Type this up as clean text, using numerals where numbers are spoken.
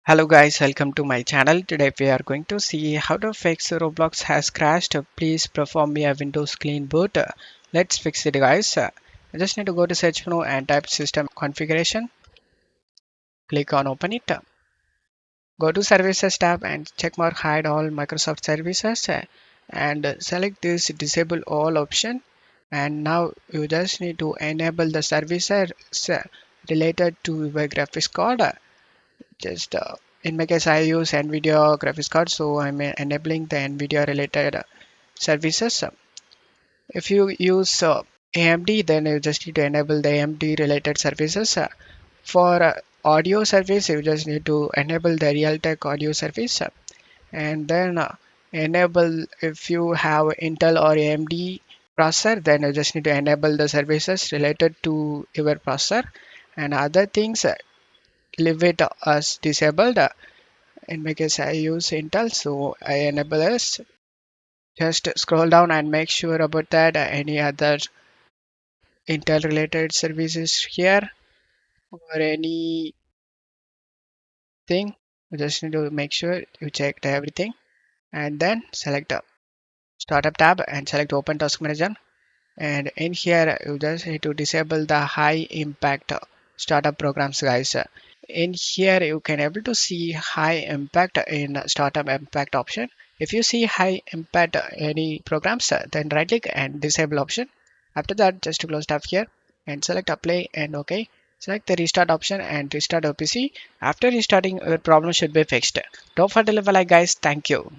Hello guys, welcome to my channel. Today we are going to see how to fix Roblox has crashed. Please perform me a Windows clean boot. Let's fix it guys. I just need to go to search menu and type system configuration. Click on open it. Go to services tab and check mark hide all Microsoft services and select this disable all option. And now you just need to enable the services related to your graphics card. Just in my case, I use NVIDIA graphics card, so I'm enabling the NVIDIA related services. If you use AMD, then you just need to enable the AMD related services. For audio service, you just need to enable the Realtek audio service, and then enable if you have Intel or AMD processor, then you just need to enable the services related to your processor, and other things leave it as disabled. In my case, I use Intel, so I enable this. Just scroll down and make sure about that. Any other Intel related services here or anything, you just need to make sure you checked everything and then select the startup tab and select open task manager. And in here, you just need to disable the high impact startup programs, guys. In here you can able to see high impact in startup impact option. If you see high impact any programs, then right click and disable option. After that, just to close tab here and select apply and OK. Select the restart option and restart OPC. After restarting, your problem should be fixed. Don't forget to leave a like, guys. Thank you.